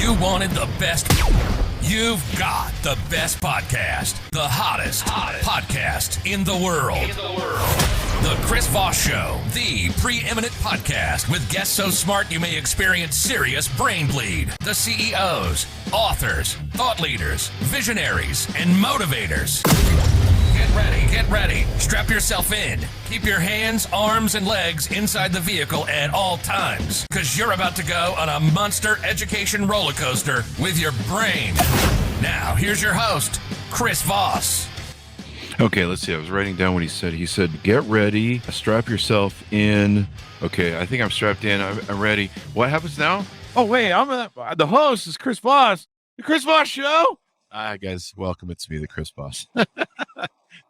You wanted the best. You've got the best podcast, the hottest podcast in the world. The Chris Voss Show, the preeminent podcast with guests so smart you may experience serious brain bleed. The CEOs, authors, thought leaders, visionaries, and motivators. Get ready. Strap yourself in. Keep your hands, arms, and legs inside the vehicle at all times, because you're about to go on a monster education roller coaster with your brain. Now, here's your host, Chris Voss. Okay, let's see. I was writing down what he said. He said, get ready, strap yourself in. Okay, I think I'm strapped in. I'm ready. What happens now? Oh, wait, I'm the host is Chris Voss. The Chris Voss Show. Hi, guys. Welcome. It's me, the Chris Voss.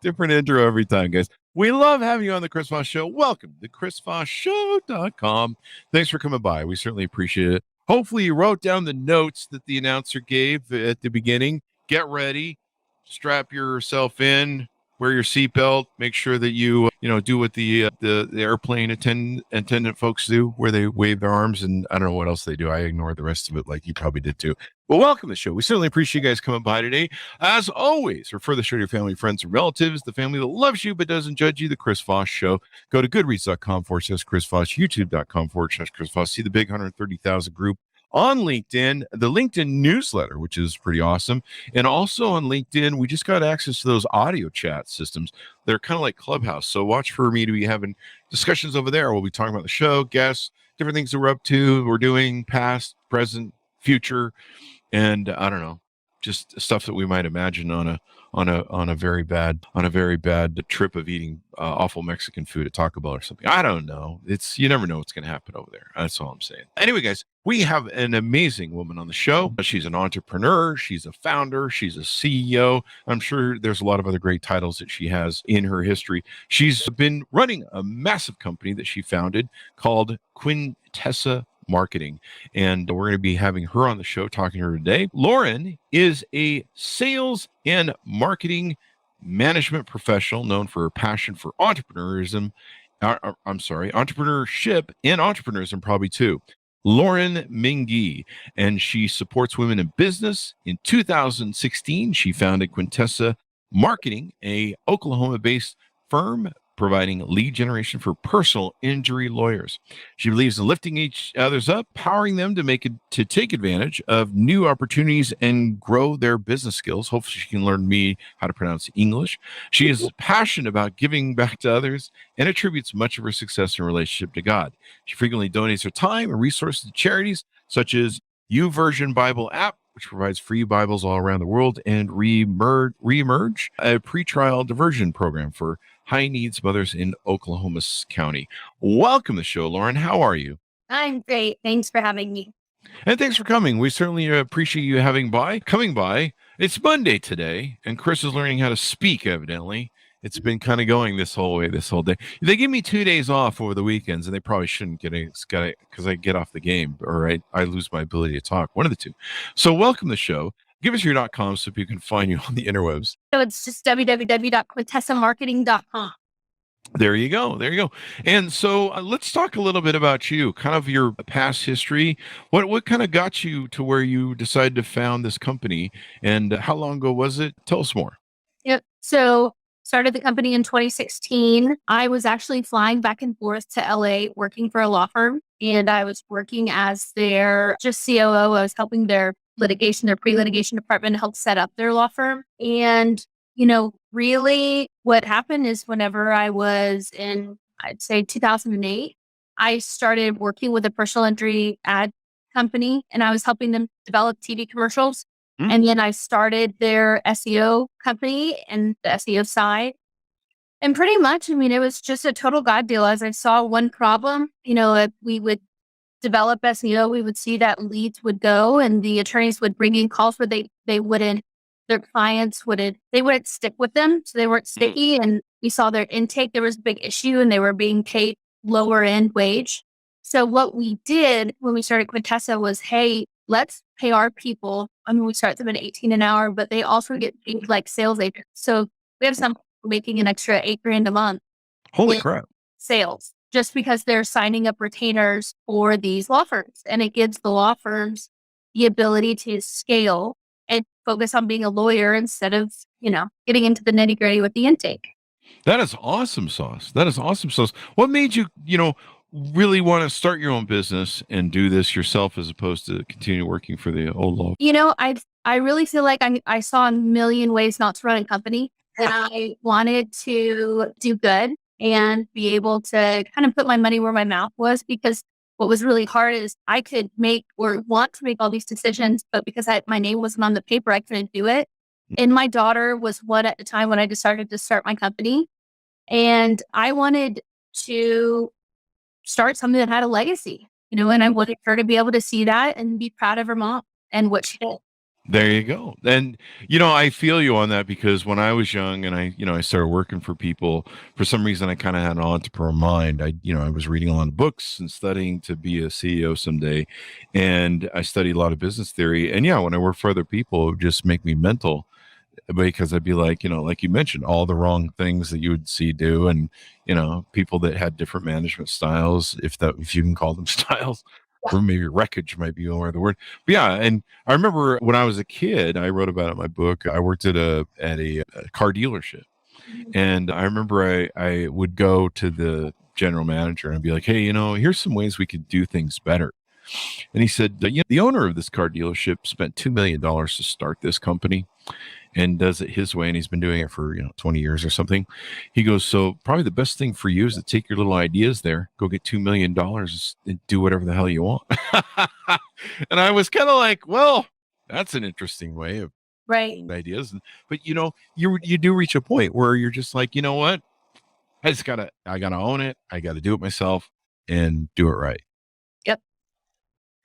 Different intro every time, guys. We love having you on the Chris Voss Show. Welcome to chrisvossshow.com. Thanks for coming by. We certainly appreciate it. Hopefully you wrote down the notes that the announcer gave at the beginning. Get ready. Strap yourself in. Wear your seatbelt. Make sure that you do what the airplane attendant folks do, where they wave their arms, and I don't know what else they do. I ignore the rest of it, like you probably did too. Well, welcome to the show. We certainly appreciate you guys coming by today. As always, refer the show to your family, friends, and relatives, the family that loves you but doesn't judge you. The Chris Voss Show. Go to goodreads.com/Chris Voss, youtube.com/Chris Voss. See the big 130,000 group on LinkedIn, the LinkedIn newsletter, which is pretty awesome. And also on LinkedIn, we just got access to those audio chat systems. They're kind of like Clubhouse. So watch for me to be having discussions over there. We'll be talking about the show, guests, different things that we're up to, we're doing, past, present, future, and I don't know, just stuff that we might imagine on a very bad trip of eating awful Mexican food at Taco Bell or something. I don't know. You never know what's going to happen over there. That's all I'm saying. Anyway, guys, we have an amazing woman on the show. She's an entrepreneur. She's a founder. She's a CEO. I'm sure there's a lot of other great titles that she has in her history. She's been running a massive company that she founded called Quintessa Marketing, and we're going to be having her on the show, talking to her today. Lauren is a sales and marketing management professional known for her passion for entrepreneurship and entrepreneurism probably too. Lauren Mingee, and she supports women in business. In 2016, she founded Quintessa Marketing, a Oklahoma-based firm providing lead generation for personal injury lawyers. She believes in lifting each others up, powering them to take advantage of new opportunities and grow their business skills. Hopefully she can learn me how to pronounce English. She is passionate about giving back to others and attributes much of her success in relationship to God. She frequently donates her time and resources to charities such as YouVersion Bible app, which provides free Bibles all around the world, and Reemerge, a pretrial diversion program for high needs mothers in Oklahoma County. Welcome to the show, Lauren. How are you? I'm great. Thanks for having me. And thanks for coming. We certainly appreciate you coming by. It's Monday today, and Chris is learning how to speak, evidently. It's been kind of going this whole day. They give me 2 days off over the weekends, and they probably shouldn't get it because I get off the game, or I lose my ability to talk. One of the two. So welcome to the show. Give us your .com so people can find you on the interwebs. So it's just www.quintessamarketing.com. There you go. And so let's talk a little bit about you, kind of your past history. What kind of got you to where you decided to found this company, and how long ago was it? Tell us more. Yep. So started the company in 2016. I was actually flying back and forth to LA working for a law firm, and I was working as their just COO. I was helping their pre-litigation department help set up their law firm. And, really what happened is whenever I was in, I'd say 2008, I started working with a personal injury ad company, and I was helping them develop TV commercials. Mm-hmm. And then I started their SEO company and the SEO side. And pretty much, it was just a total God deal. As I saw one problem, we would develop SEO, we would see that leads would go, and the attorneys would bring in calls where their clients wouldn't stick with them. So they weren't sticky, and we saw their intake. There was a big issue, and they were being paid lower end wage. So what we did when we started Quintessa was, hey, let's pay our people. We start them at $18 an hour, but they also get paid like sales agents. So we have some making an extra $8,000 a month. Holy crap. Sales, just because they're signing up retainers for these law firms. And it gives the law firms the ability to scale and focus on being a lawyer instead of, getting into the nitty gritty with the intake. That is awesome sauce. That is awesome sauce. What made you, really want to start your own business and do this yourself as opposed to continue working for the old law? I really feel like I saw a million ways not to run a company, and I wanted to do good and be able to kind of put my money where my mouth was, because what was really hard is I could make or want to make all these decisions, but because my name wasn't on the paper, I couldn't do it. And my daughter was one at the time when I decided to start my company. And I wanted to start something that had a legacy, and I wanted her to be able to see that and be proud of her mom and what she did. There you go. And, I feel you on that, because when I was young and I started working for people, for some reason, I kind of had an entrepreneur mind. I was reading a lot of books and studying to be a CEO someday. And I studied a lot of business theory. And yeah, when I worked for other people, it would just make me mental, because I'd be like, like you mentioned, all the wrong things that you would see do. And, people that had different management styles, if you can call them styles, or maybe wreckage might be more the word. But yeah, and I remember when I was a kid, I wrote about it in my book. I worked at a car dealership, and I remember I would go to the general manager and I'd be like, hey, here's some ways we could do things better. And he said, the owner of this car dealership spent $2 million to start this company and does it his way. And he's been doing it for, 20 years or something. He goes, so probably the best thing for you is to take your little ideas there, go get $2 million and do whatever the hell you want. And I was kind of like, well, that's an interesting way of ideas. But, you do reach a point where you're just like, you know what? I gotta own it. I got to do it myself and do it right. Yep.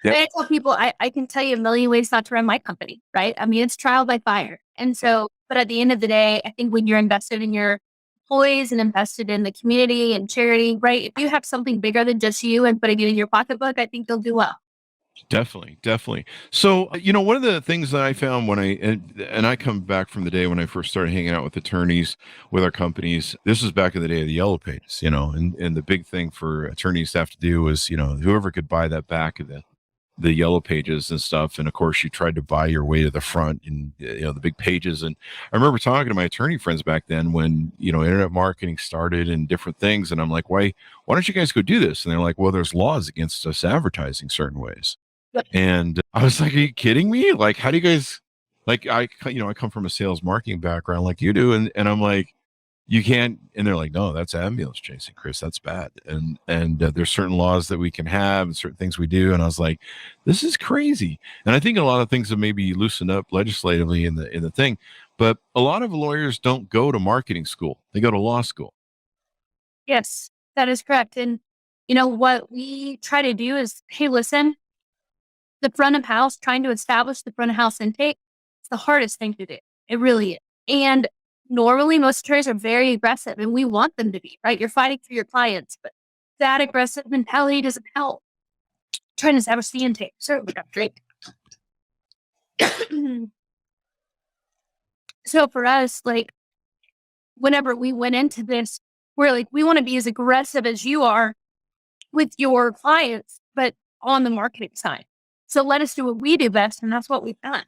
Yep. I tell people, I can tell you a million ways not to run my company, right? I mean, it's trial by fire. And so, but at the end of the day, I think when you're invested in your employees and invested in the community and charity, right? If you have something bigger than just you and putting it in your pocketbook, I think you'll do well. Definitely. So, one of the things that I found when and I come back from the day when I first started hanging out with attorneys with our companies, this was back in the day of the yellow pages, and the big thing for attorneys to have to do was, whoever could buy that back of the yellow pages and stuff. And of course you tried to buy your way to the front and, the big pages. And I remember talking to my attorney friends back then when, internet marketing started and different things. And I'm like, why don't you guys go do this? And they're like, well, there's laws against us advertising certain ways. And I was like, are you kidding me? Like, how do you guys, like, I come from a sales marketing background like you do. And I'm like, you can't. And they're like, no, that's ambulance chasing, Chris. That's bad. And there's certain laws that we can have and certain things we do. And I was like, this is crazy. And I think a lot of things have maybe loosened up legislatively in the thing, but a lot of lawyers don't go to marketing school. They go to law school. Yes, that is correct. And what we try to do is, hey, listen, the front of house, trying to establish the front of house intake, it's the hardest thing to do. It really is. And normally most attorneys are very aggressive, and we want them to be, right? You're fighting for your clients, but that aggressive mentality doesn't help. Trying to establish the intake. Certainly not great. So for us, like, whenever we went into this, we're like, we want to be as aggressive as you are with your clients, but on the marketing side. So let us do what we do best, and that's what we've done.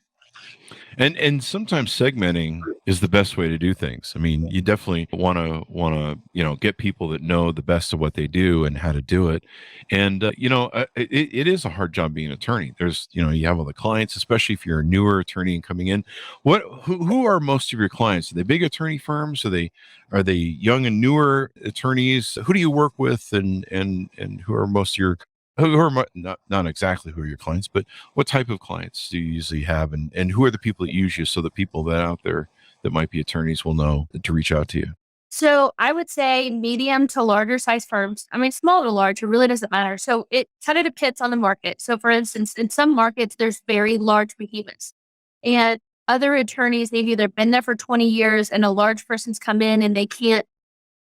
And sometimes segmenting is the best way to do things. I mean, you definitely want to get people that know the best of what they do and how to do it. And it is a hard job being an attorney. There's you have all the clients, especially if you're a newer attorney and coming in. Who are most of your clients? Are they big attorney firms? Are they young and newer attorneys? Who do you work with, and who are most of your not exactly who are your clients, but what type of clients do you usually have, and who are the people that use you, so the people that out there that might be attorneys will know to reach out to you? So I would say medium to larger size firms. I mean, small to large, it really doesn't matter. So it kind of depends on the market. So for instance, in some markets, there's very large behemoths, and other attorneys, they've either been there for 20 years and a large person's come in and they can't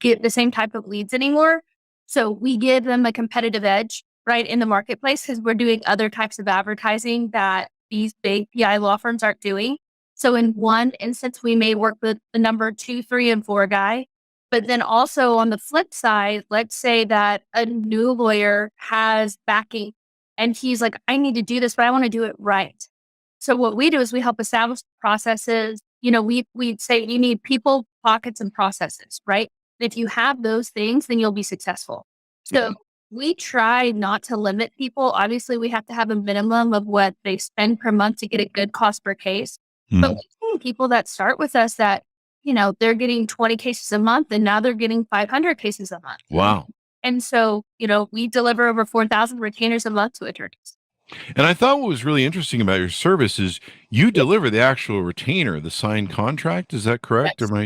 get the same type of leads anymore. So we give them a competitive edge, right, in the marketplace, because we're doing other types of advertising that these big PI law firms aren't doing. So in one instance, we may work with the number 2, 3, and 4 guy. But then also on the flip side, let's say that a new lawyer has backing And he's like, I need to do this, but I want to do it right. So what we do is we help establish processes. We'd say you need people, pockets, and processes, right? If you have those things, then you'll be successful. So we try not to limit people. Obviously, we have to have a minimum of what they spend per month to get a good cost per case. But we've seen people that start with us that, they're getting 20 cases a month and now they're getting 500 cases a month. Wow. And so, we deliver over 4,000 retainers a month to attorneys. And I thought what was really interesting about your service is you deliver the actual retainer, the signed contract. Is that correct? Yes. Do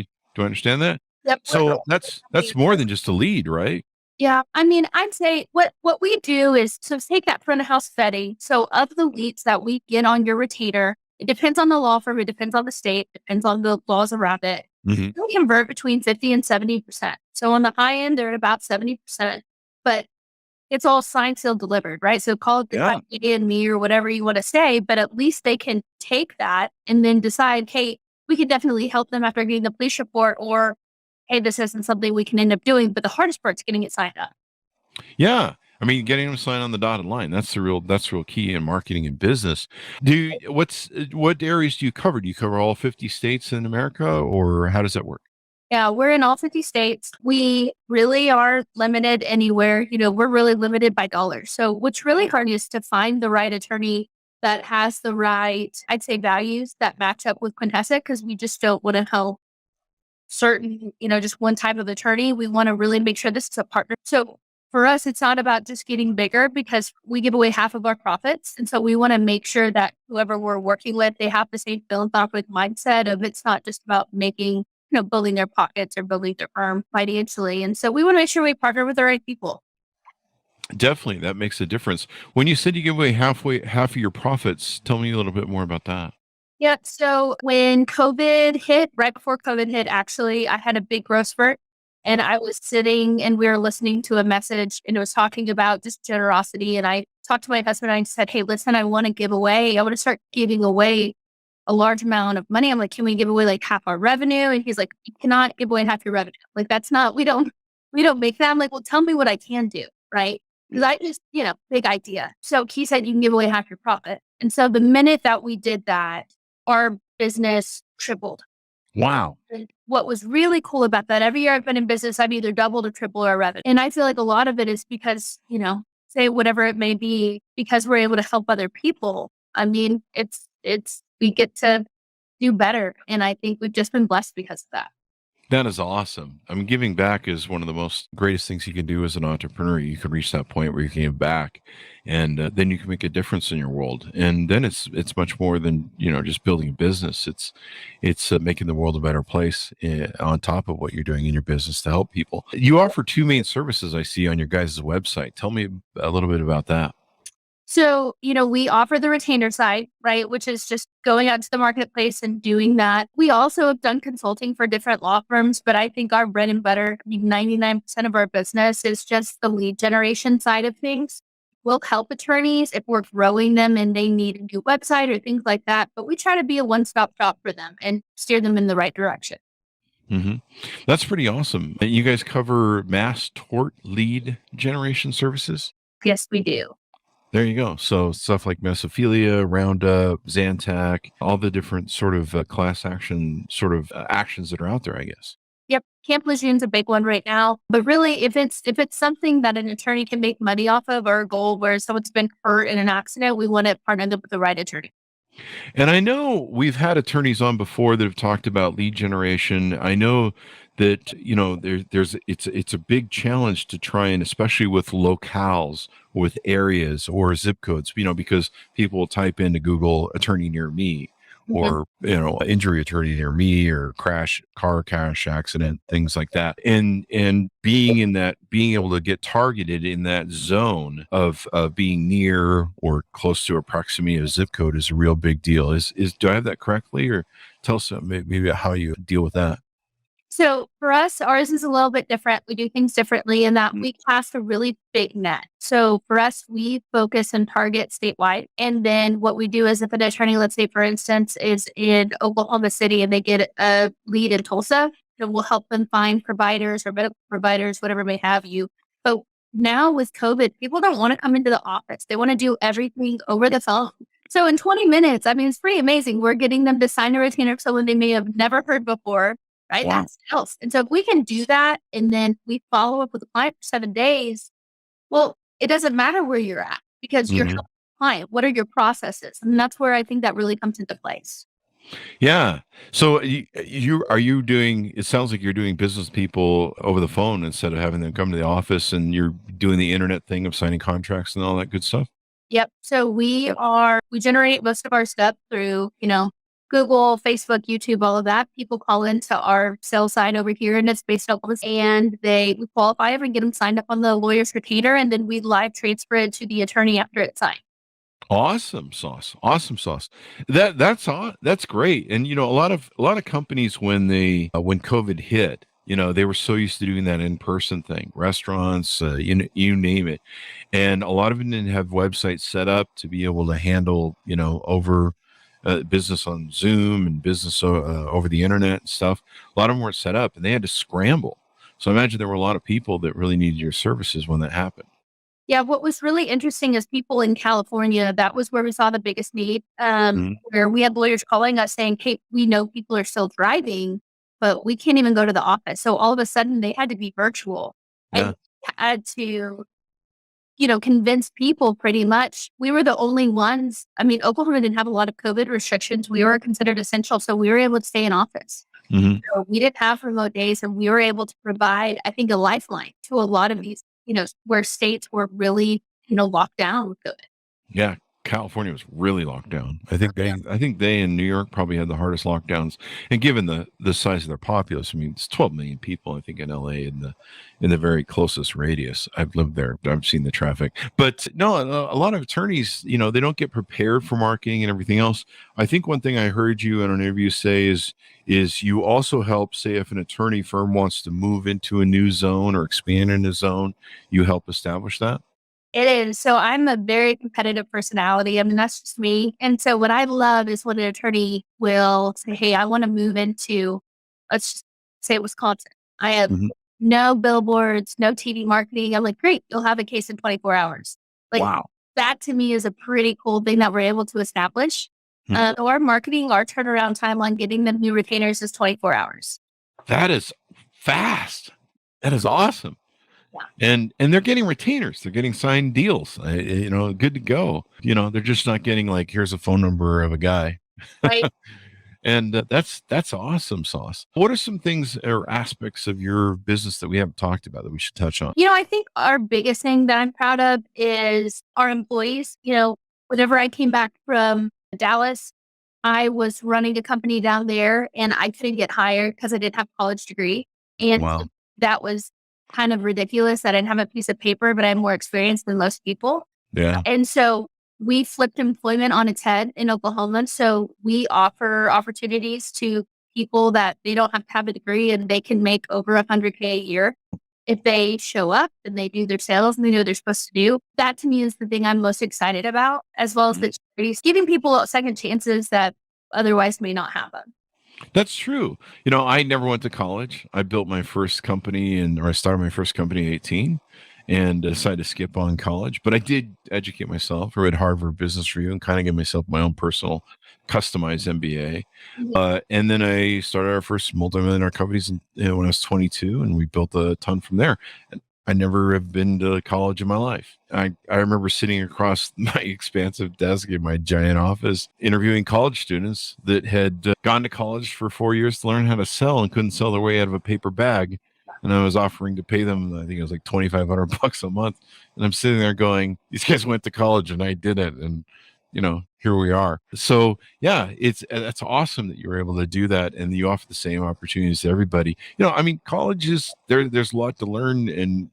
I understand that? Yep. So that's more than just a lead, right? Yeah. I mean, I'd say what we do is to take that front of house vetting. So of the leads that we get on your retainer, it depends on the law firm, it depends on the state, depends on the laws around it. We convert between 50 and 70%. So on the high end, they're at about 70%, but it's all signed, sealed, delivered, right? So call it the and me or whatever you want to say, but at least they can take that and then decide, hey, we can definitely help them after getting the police report, or hey, this isn't something we can end up doing. But the hardest part is getting it signed up. Yeah. I mean, getting them signed on the dotted line, that's real key in marketing and business. What areas do you cover? Do you cover all 50 states in America, or how does that work? Yeah, we're in all 50 states. We really are limited anywhere. We're really limited by dollars. So what's really hard is to find the right attorney that has the right, I'd say, values that match up with Quintessa, because we just don't want to help certain, just one type of attorney. We want to really make sure this is a partner. So for us, it's not about just getting bigger, because we give away half of our profits. And so we want to make sure that whoever we're working with, they have the same philanthropic mindset of it's not just about making, building their pockets or building their firm financially. And so we want to make sure we partner with the right people. Definitely. That makes a difference. When you said you give away half of your profits, tell me a little bit more about that. Yeah. So when COVID hit, right before COVID hit, actually, I had a big growth spurt. And I was sitting and we were listening to a message, and it was talking about just generosity. And I talked to my husband and I said, hey, listen, I want to start giving away a large amount of money. I'm like, can we give away like half our revenue? And he's like, you cannot give away half your revenue. Like, that's not, we don't make that. I'm like, well, tell me what I can do. Right. Because I just, big idea. So he said, you can give away half your profit. And so the minute that we did that, our business tripled. Wow. And what was really cool about that, every year I've been in business, I've either doubled or tripled our revenue. And I feel like a lot of it is because, say whatever it may be, because we're able to help other people. I mean, we get to do better. And I think we've just been blessed because of that. That is awesome. I mean, giving back is one of the most greatest things you can do as an entrepreneur. You can reach that point where you can give back, and then you can make a difference in your world. And then it's much more than just building a business. It's making the world a better place on top of what you're doing in your business to help people. You offer two main services I see on your guys' website. Tell me a little bit about that. So, we offer the retainer side, right, which is just going out to the marketplace and doing that. We also have done consulting for different law firms, but I think our bread and butter, 99% of our business is just the lead generation side of things. We'll help attorneys if we're growing them and they need a new website or things like that. But we try to be a one-stop shop for them and steer them in the right direction. Mm-hmm. That's pretty awesome. You guys cover mass tort lead generation services? Yes, we do. There you go. So stuff like Mesophilia, Roundup, Zantac, all the different sort of class action sort of actions that are out there, I guess. Yep. Camp Legion's a big one right now. But really, if it's something that an attorney can make money off of, or a goal where someone's been hurt in an accident, we want to partner them with the right attorney. And I know we've had attorneys on before that have talked about lead generation. I know that, it's a big challenge to try, and especially with locales, with areas or zip codes, because people will type into Google attorney near me, or, injury attorney near me, or car crash accident, things like that. And being able to get targeted in that zone of being near or close to a proximity of zip code is a real big deal. Do I have that correctly? Or tell us maybe how you deal with that. So for us, ours is a little bit different. We do things differently in that we cast a really big net. So for us, we focus and target statewide. And then what we do is if an attorney, let's say, for instance, is in Oklahoma City and they get a lead in Tulsa, then we'll help them find providers or medical providers, whatever may have you. But now with COVID, people don't want to come into the office. They want to do everything over the phone. So in 20 minutes, I mean, it's pretty amazing. We're getting them to sign a retainer for someone they may have never heard before, right? Wow. That's sales. And so if we can do that and then we follow up with the client for 7 days, well, it doesn't matter where you're at because you're helping the client. What are your processes? And that's where I think that really comes into place. Yeah. So are you doing, it sounds like you're doing business with people over the phone instead of having them come to the office, and you're doing the internet thing of signing contracts and all that good stuff? Yep. So we generate most of our stuff through, Google, Facebook, YouTube, all of that. People call into our sales side over here, and it's based on this, and we qualify them and get them signed up on the lawyer's retainer, and then we live transfer it to the attorney after it's signed. Awesome sauce. Awesome sauce. That's great. And a lot of companies, when when COVID hit, they were so used to doing that in-person thing, restaurants, you name it. And a lot of them didn't have websites set up to be able to handle, over business on Zoom and business over the internet and stuff. A lot of them weren't set up, and they had to scramble. So I imagine there were a lot of people that really needed your services when that happened. Yeah, what was really interesting is people in California, that was where we saw the biggest need, where we had lawyers calling us saying, hey, we know people are still driving, but we can't even go to the office. So all of a sudden they had to be virtual. Yeah. And had to, convince people pretty much. We were the only ones. I mean, Oklahoma didn't have a lot of COVID restrictions. We were considered essential. So we were able to stay in office. So we didn't have remote days, and we were able to provide, I think, a lifeline to a lot of these, where states were really, locked down with COVID. Yeah. California was really locked down. I think they in New York probably had the hardest lockdowns. And given the size of their populace, I mean, it's 12 million people, I think, in LA in the very closest radius. I've lived there. I've seen the traffic. But no, a lot of attorneys, they don't get prepared for marketing and everything else. I think one thing I heard you in an interview say is you also help, say, if an attorney firm wants to move into a new zone or expand in a zone, you help establish that? It is. So I'm a very competitive personality. I mean, that's just me. And so what I love is when an attorney will say, hey, I want to move into, let's just say Wisconsin. I have no billboards, no TV marketing. I'm like, great, you'll have a case in 24 hours. Like, wow. That to me is a pretty cool thing that we're able to establish. So our marketing, our turnaround time on getting them new retainers is 24 hours. That is fast. That is awesome. And they're getting retainers. They're getting signed deals. Good to go. They're just not getting like, here's a phone number of a guy. Right. And that's awesome sauce. What are some things or aspects of your business that we haven't talked about that we should touch on? I think our biggest thing that I'm proud of is our employees. Whenever I came back from Dallas, I was running a company down there, and I couldn't get hired because I didn't have a college degree. And that was kind of ridiculous. I didn't have a piece of paper, but I have more experience than most people. Yeah. And so we flipped employment on its head in Oklahoma. So we offer opportunities to people that they don't have to have a degree, and they can make over $100K a year if they show up and they do their sales and they know what they're supposed to do. That to me is the thing I'm most excited about, as well as the charities, giving people second chances that otherwise may not happen. That's true. I never went to college. I built my first company I started my first company at 18 and decided to skip on college. But I did educate myself. I read Harvard Business Review and kind of gave myself my own personal customized MBA. And then I started our first multimillionaire companies when I was 22, and we built a ton from there. And I never have been to college in my life. I remember sitting across my expansive desk in my giant office, interviewing college students that had gone to college for 4 years to learn how to sell and couldn't sell their way out of a paper bag. And I was offering to pay them, I think it was like $2,500 a month. And I'm sitting there going, these guys went to college and I did it. And, here we are. So yeah, that's awesome that you were able to do that, and you offer the same opportunities to everybody. College is there's a lot to learn, and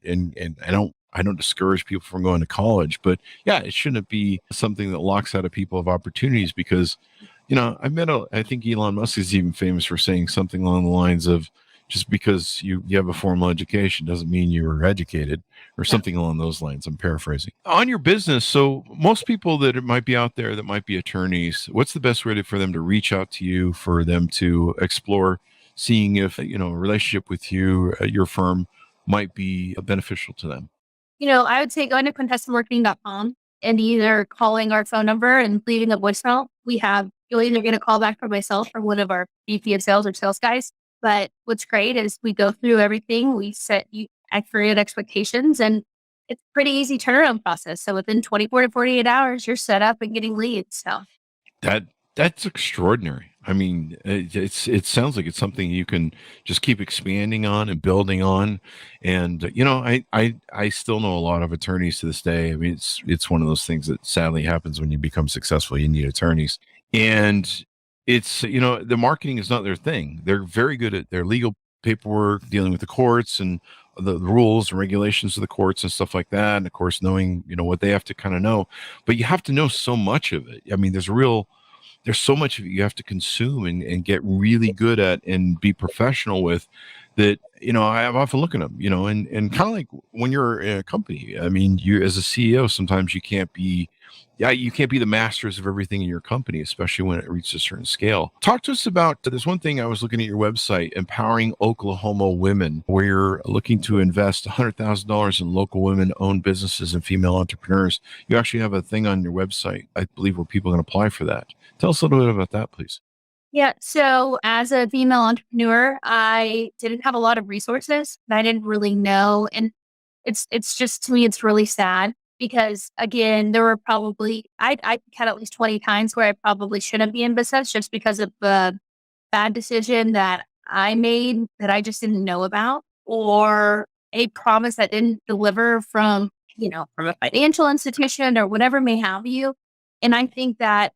I don't discourage people from going to college, but yeah, it shouldn't be something that locks out of people of opportunities, because, I think Elon Musk is even famous for saying something along the lines of, just because you have a formal education doesn't mean you were educated, or something along those lines. I'm paraphrasing. On your business, so most people that might be out there that might be attorneys, what's the best way for them to reach out to you, for them to explore, seeing if, a relationship with you, your firm, might be beneficial to them? I would say going to quintessamarketing.com and either calling our phone number and leaving a voicemail. You'll either get a call back from myself or one of our VP of sales or sales guys. But what's great is we go through everything. We set you accurate expectations, and it's a pretty easy turnaround process. So within 24 to 48 hours, you're set up and getting leads. So that's extraordinary. I mean, it sounds like it's something you can just keep expanding on and building on. And I still know a lot of attorneys to this day. I mean, it's one of those things that sadly happens when you become successful. You need attorneys, and it's the marketing is not their thing. They're very good at their legal paperwork, dealing with the courts and the rules and regulations of the courts and stuff like that. And of course, knowing what they have to kind of know, but you have to know so much of it. I mean, there's so much of it you have to consume and get really good at and be professional with that. I've often looked at them, and kind of like when you're in a company, I mean, you as a CEO, sometimes you can't be the masters of everything in your company, especially when it reaches a certain scale. Talk to us about, there's one thing I was looking at your website, Empowering Oklahoma Women, where you're looking to invest $100,000 in local women-owned businesses and female entrepreneurs. You actually have a thing on your website, I believe, where people can apply for that. Tell us a little bit about that, please. Yeah. So as a female entrepreneur, I didn't have a lot of resources and I didn't really know. And it's just, to me, it's really sad because again, there were probably, I had at least 20 times where I probably shouldn't be in business just because of the bad decision that I made that I just didn't know about, or a promise that didn't deliver from a financial institution or whatever may have you. And I think that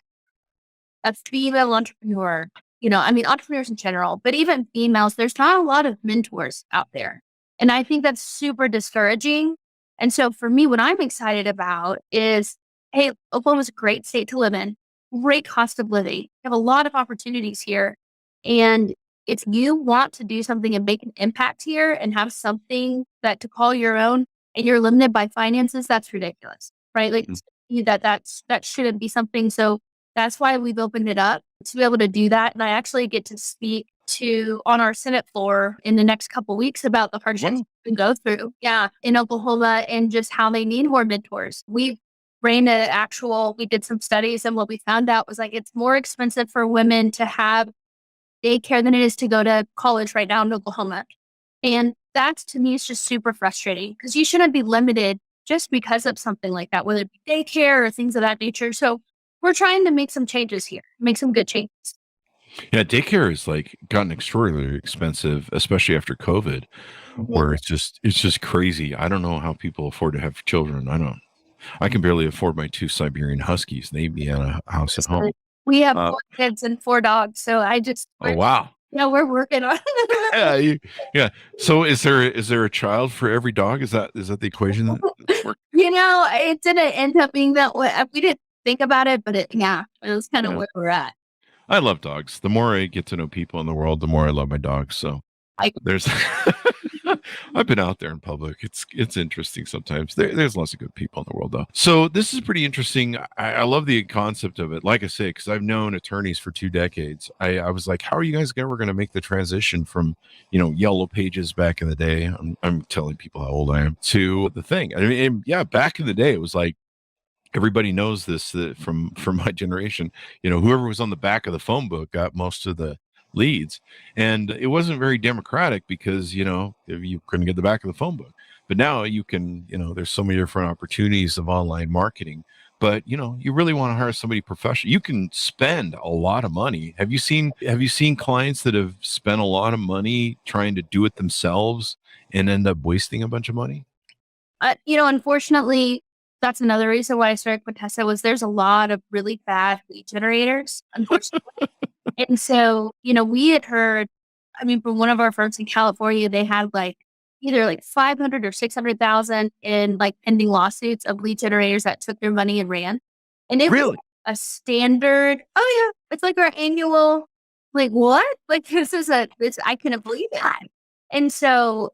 a female entrepreneur, entrepreneurs in general, but even females, there's not a lot of mentors out there. And I think that's super discouraging. And so for me, what I'm excited about is, hey, Oklahoma's a great state to live in, great cost of living. You have a lot of opportunities here. And if you want to do something and make an impact here and have something that to call your own and you're limited by finances, that's ridiculous, right? Like that shouldn't be something. So that's why we've opened it up to be able to do that. And I actually get to speak on our Senate floor in the next couple of weeks about the hardships we go through, in Oklahoma and just how they need more mentors. We did some studies, and what we found out was like it's more expensive for women to have daycare than it is to go to college right now in Oklahoma. And that to me is just super frustrating because you shouldn't be limited just because of something like that, whether it be daycare or things of that nature. So we're trying to make some changes here, make some good changes. Yeah, daycare has gotten extraordinarily expensive, especially after COVID, where it's just crazy. I don't know how people afford to have children. I can barely afford my 2 Siberian Huskies. They be in a house at home. We have 4 kids and 4 dogs, so oh wow. Yeah, we're working on it. Yeah. So is there a child for every dog? Is that the equation that's working? It didn't end up being that way. We didn't think about it, but it was kind of where we're at. I love dogs. The more I get to know people in the world, the more I love my dogs. So there's I've been out there in public. It's interesting sometimes. There's lots of good people in the world though. So this is pretty interesting. I love the concept of it. Like I say, because I've known attorneys for 2 decades. I was like, how are you guys ever going to make the transition from yellow pages back in the day? I'm telling people how old I am to the thing. I mean, back in the day, it was like, everybody knows this from my generation. Whoever was on the back of the phone book got most of the leads, and it wasn't very democratic because you couldn't get the back of the phone book. But now you can, there's so many different opportunities of online marketing. But you really want to hire somebody professional. You can spend a lot of money. Have you seen clients that have spent a lot of money trying to do it themselves and end up wasting a bunch of money? Unfortunately, that's another reason why I started Quintessa was there's a lot of really bad lead generators, unfortunately. And so, we had heard, from one of our firms in California, they had either 500 or 600,000 in pending lawsuits of lead generators that took their money and ran. And it was a standard. Oh yeah. It's like our annual, what? I couldn't believe that. And so,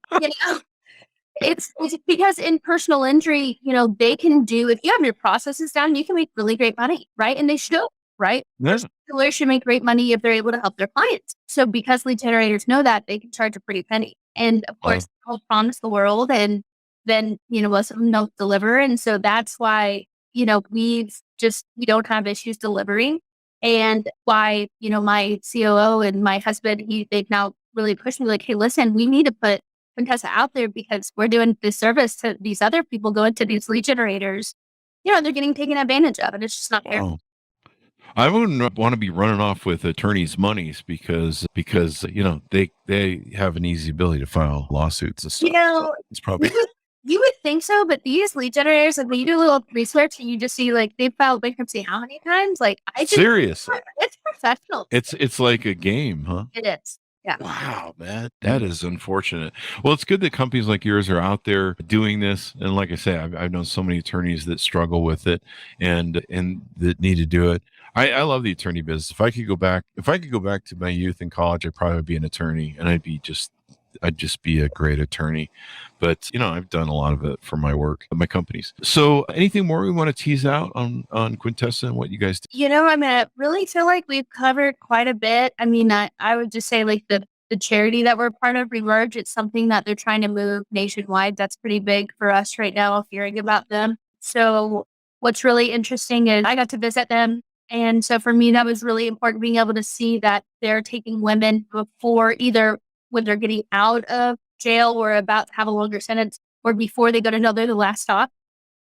It's because in personal injury, they can do, if you have your processes down, you can make really great money, right? And they should, right? Yes. Lawyers should make great money if they're able to help their clients. So because lead generators know that, they can charge a pretty penny. And of course, they'll promise the world. And then, most of them don't deliver. And so that's why, we don't have issues delivering. And why, my COO and my husband, they've now really pushed me like, hey, listen, we need to put Quintessa out there because we're doing this service to these other people going to these lead generators. They're getting taken advantage of, and it's just not fair. Oh. I wouldn't want to be running off with attorneys' monies because they have an easy ability to file lawsuits and stuff. So it's probably you would think so, but these lead generators, like when you do a little research and you just see like they've filed bankruptcy how many times? Like seriously, it's professional. It's like a game, huh? It is. Yeah. Wow, man, that is unfortunate. Well, it's good that companies like yours are out there doing this. And like I say, I've known so many attorneys that struggle with it and that need to do it. I love the attorney business. If I could go back to my youth in college, I'd probably be an attorney, and I'd just be a great attorney. But I've done a lot of it for my work, my companies. So anything more we want to tease out on Quintessa and what you guys do? I really feel like we've covered quite a bit. I mean, I would just say like the charity that we're part of, Remerge, it's something that they're trying to move nationwide. That's pretty big for us right now, hearing about them. So what's really interesting is I got to visit them. And so for me, that was really important, being able to see that they're taking women before, either when they're getting out of jail or about to have a longer sentence, or before they go to another, the last stop.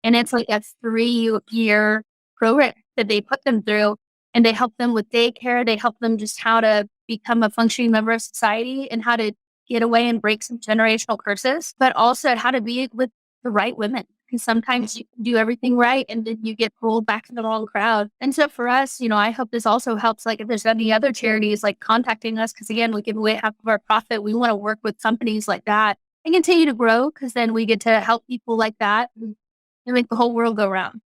And it's like a 3-year program that they put them through, and they help them with daycare. They help them just how to become a functioning member of society and how to get away and break some generational curses, but also how to be with the right women. Because sometimes you can do everything right and then you get pulled back in the wrong crowd. And so for us, I hope this also helps. Like if there's any other charities like contacting us, because again, we give away half of our profit. We want to work with companies like that and continue to grow, because then we get to help people like that and make the whole world go round.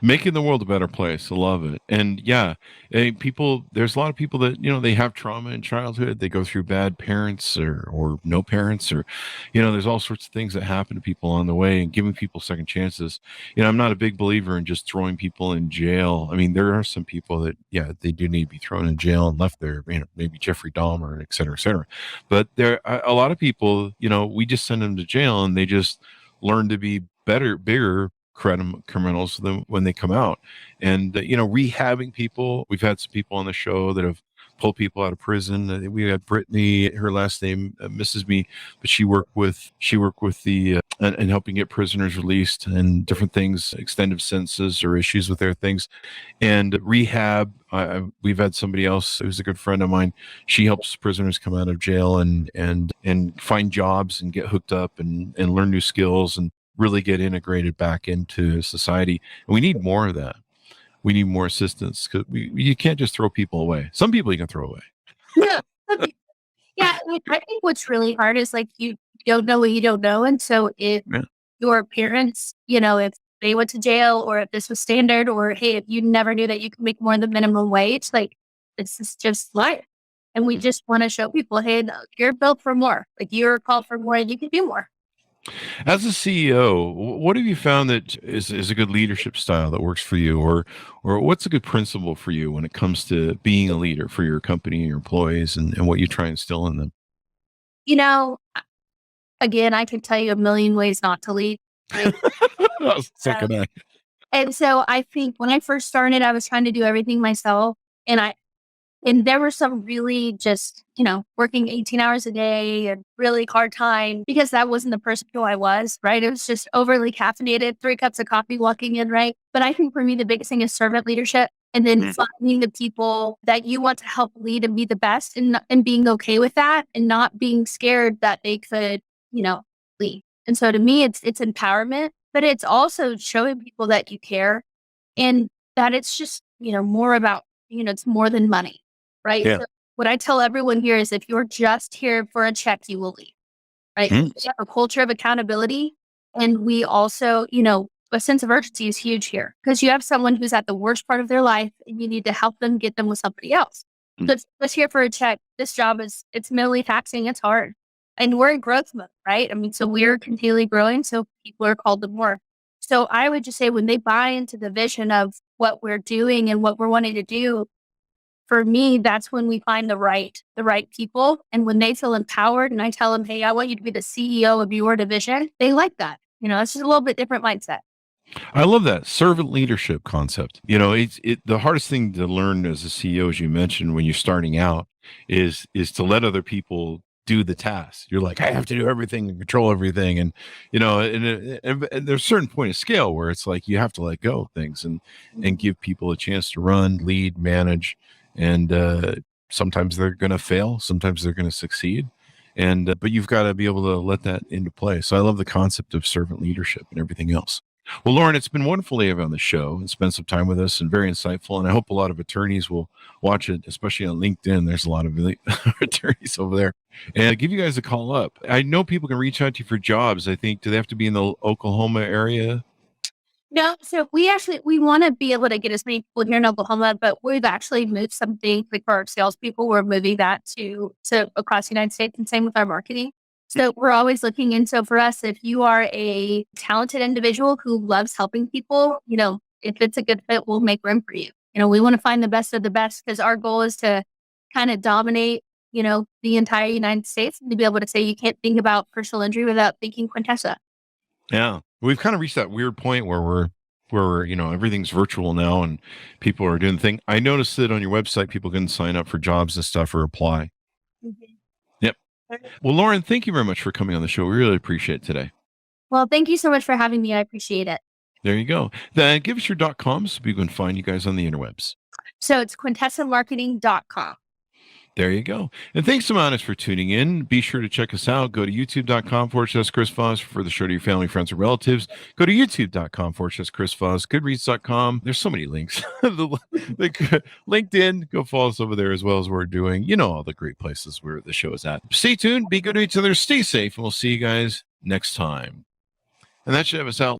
Making the world a better place. I love it. And yeah, there's a lot of people that, they have trauma in childhood. They go through bad parents or no parents, or, there's all sorts of things that happen to people on the way, and giving people second chances. I'm not a big believer in just throwing people in jail. I mean, there are some people that, they do need to be thrown in jail and left there, maybe Jeffrey Dahmer, et cetera, et cetera. But there are a lot of people, we just send them to jail and they just learn to be bigger criminals than when they come out. And rehabbing people, we've had some people on the show that have pulled people out of prison. We had Brittany, her last name misses me, but she worked with the and helping get prisoners released and different things, extended sentences or issues with their things. And rehab, we've had somebody else who's a good friend of mine. She helps prisoners come out of jail and find jobs and get hooked up and learn new skills and really get integrated back into society. And we need more of that. We need more assistance, because you can't just throw people away. Some people you can throw away. Yeah. Yeah. I think what's really hard is like, you don't know what you don't know. And so if your parents, if they went to jail, or if this was standard, or hey, if you never knew that you could make more than minimum wage, like this is just life. And we just want to show people, hey, no, you're built for more. Like you're called for more and you can do more. As a CEO, what have you found that is a good leadership style that works for you, or what's a good principle for you when it comes to being a leader for your company and your employees, and what you try and instill in them? Again, I can tell you a million ways not to lead. Right? So can I. And so I think when I first started, I was trying to do everything myself, and there were some really just, working 18 hours a day and really hard time, because that wasn't the person who I was, right? It was just overly caffeinated, 3 cups of coffee walking in, right? But I think for me, the biggest thing is servant leadership, and then finding the people that you want to help lead and be the best, and being okay with that, and not being scared that they could, lead. And so to me, it's empowerment, but it's also showing people that you care, and that it's just, more about, it's more than money. Right. Yeah. So what I tell everyone here is, if you're just here for a check, you will leave. Right. We have a culture of accountability. And we also, a sense of urgency is huge here, because you have someone who's at the worst part of their life and you need to help them get them with somebody else. So it's just here for a check. This job it's mentally taxing. It's hard. And we're in growth mode. Right. I mean, so we're continually growing. So people are called to more. So I would just say, when they buy into the vision of what we're doing and what we're wanting to do, for me, that's when we find the right people. And when they feel empowered and I tell them, hey, I want you to be the CEO of your division, they like that. It's just a little bit different mindset. I love that servant leadership concept. The hardest thing to learn as a CEO, as you mentioned, when you're starting out is to let other people do the tasks. You're like, I have to do everything and control everything. And, and there's a certain point of scale where it's like, you have to let go of things and give people a chance to run, lead, manage. And sometimes they're going to fail. Sometimes they're going to succeed. But you've got to be able to let that into play. So I love the concept of servant leadership and everything else. Well, Lauren, it's been wonderful to have you on the show and spend some time with us, and very insightful. And I hope a lot of attorneys will watch it, especially on LinkedIn. There's a lot of attorneys over there. And I give you guys a call up. I know people can reach out to you for jobs. I think, do they have to be in the Oklahoma area? No, so we want to be able to get as many people here in Oklahoma, but we've actually moved something like for our salespeople. We're moving that to across the United States, and same with our marketing. So we're always looking. And so for us, if you are a talented individual who loves helping people, if it's a good fit, we'll make room for you. We want to find the best of the best, because our goal is to kind of dominate, the entire United States, and to be able to say you can't think about personal injury without thinking Quintessa. Yeah. We've kind of reached that weird point where we're everything's virtual now and people are doing the thing. I noticed that on your website, people can sign up for jobs and stuff or apply. Mm-hmm. Yep. Well, Lauren, thank you very much for coming on the show. We really appreciate it today. Well, thank you so much for having me. I appreciate it. There you go. Then give us your .com so people can find you guys on the interwebs. So it's quintessamarketing.com. There you go. And thanks so much for tuning in. Be sure to check us out. Go to youtube.com/Chris Voss for the show to your family, friends, and relatives. Go to youtube.com/Chris Voss, goodreads.com. There's so many links. LinkedIn, go follow us over there as well as we're doing. All the great places where the show is at. Stay tuned. Be good to each other. Stay safe. And we'll see you guys next time. And that should have us out.